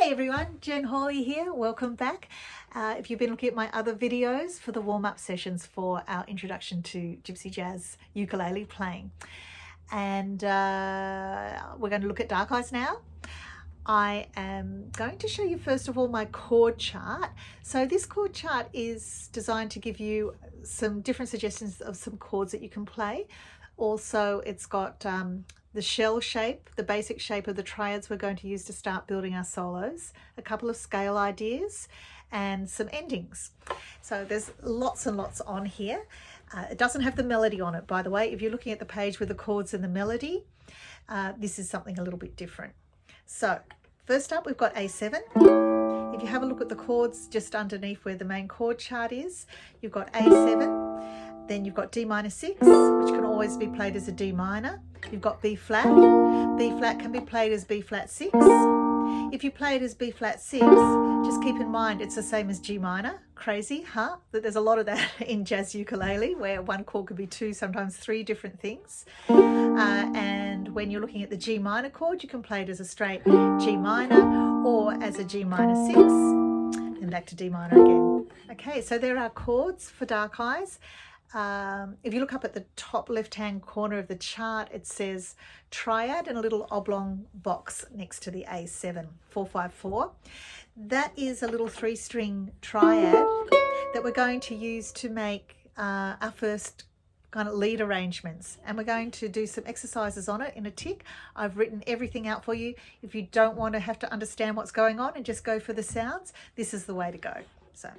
Hey everyone, Jen Hawley here. Welcome back. If you've been looking at my other videos for the warm-up sessions for our introduction to Gypsy Jazz ukulele playing. And we're going to look at Dark Eyes now. I am going to show you first of all my chord chart. So this chord chart is designed to give you some different suggestions of some chords that you can play. Also, it's got the shell shape, the basic shape of the triads we're going to use to start building our solos, a couple of scale ideas, and some endings. So there's lots and lots on here. It doesn't have the melody on it, by the way. If you're looking at the page with the chords and the melody, this is something a little bit different. So first up, we've got A7. If you have a look at the chords just underneath where the main chord chart is, you've got A7, then you've got D minor 6, which can always be played as a D minor. You've got B flat. B flat can be played as B flat 6. If you play it as B flat 6, just keep in mind it's the same as G minor. Crazy, huh? That there's a lot of that in jazz ukulele, where one chord could be two, sometimes three different things. And when you're looking at the G minor chord, you can play it as a straight G minor or as a G minor 6, and back to D minor again. Okay, so there are chords for Dark Eyes. If you look up at the top left-hand corner of the chart, it says triad and a little oblong box next to the A7, 454. That is a little 3-string triad that we're going to use to make our first kind of lead arrangements, and we're going to do some exercises on it in a tick. I've written everything out for you. If you don't want to have to understand what's going on and just go for the sounds, this is the way to go. So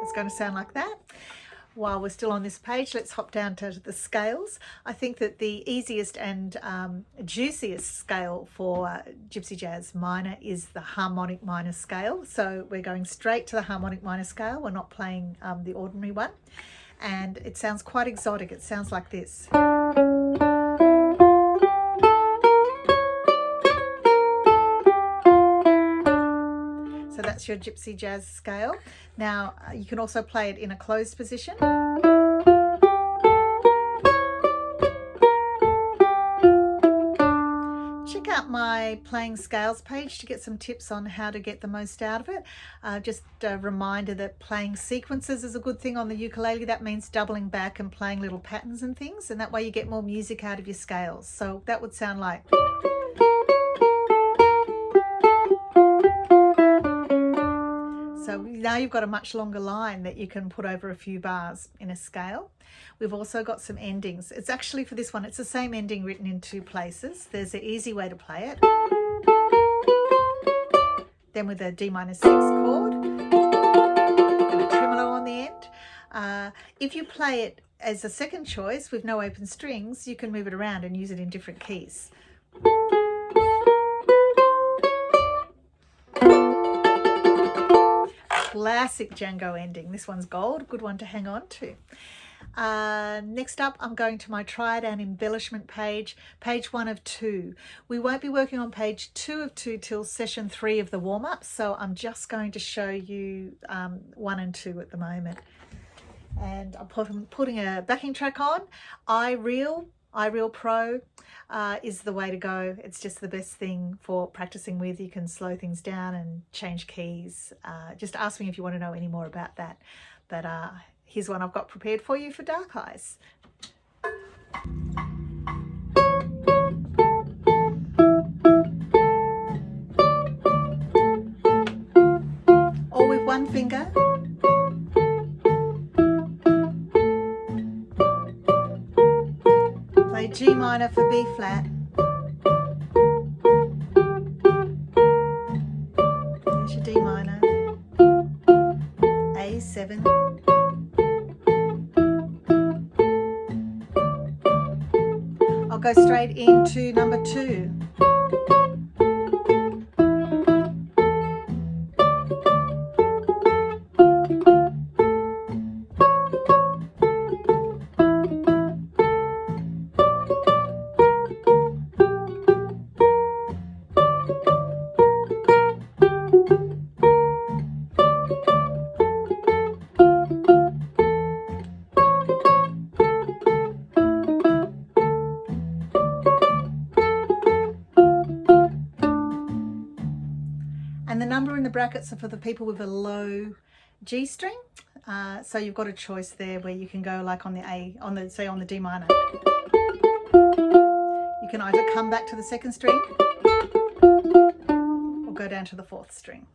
it's going to sound like that. While we're still on this page, let's hop down to the scales. I think that the easiest and juiciest scale for Gypsy Jazz minor is the harmonic minor scale. So we're going straight to the harmonic minor scale. We're not playing the ordinary one. And it sounds quite exotic. It sounds like this. So that's your Gypsy Jazz scale. Now you can also play it in a closed position. Check out my playing scales page to get some tips on how to get the most out of it. Just a reminder that playing sequences is a good thing on the ukulele. That means doubling back and playing little patterns and things, and that way you get more music out of your scales. So that would sound like. So now you've got a much longer line that you can put over a few bars in a scale. We've also got some endings. It's actually, for this one, it's the same ending written in two places. There's an easy way to play it. Then with a D minor 6 chord and a tremolo on the end. If you play it as a second choice with no open strings, you can move it around and use it in different keys. Classic Django ending. This one's gold, good one to hang on to. Next up, I'm going to my triad and embellishment page, page 1 of 2. We won't be working on page 2 of 2 till session 3 of the warm-up, so I'm just going to show you 1 and 2 at the moment. And I'm putting a backing track on. iReal Pro is the way to go. It's just the best thing for practicing with. You can slow things down and change keys. Just ask me if you want to know any more about that. But here's one I've got prepared for you for Dark Eyes. All with one finger. Play G minor for B flat. There's your D minor. A7. I'll go straight into number 2. And the number in the brackets are for the people with a low G string. So you've got a choice there where you can go like on the A, say on the D minor. You can either come back to the second string or go down to the fourth string.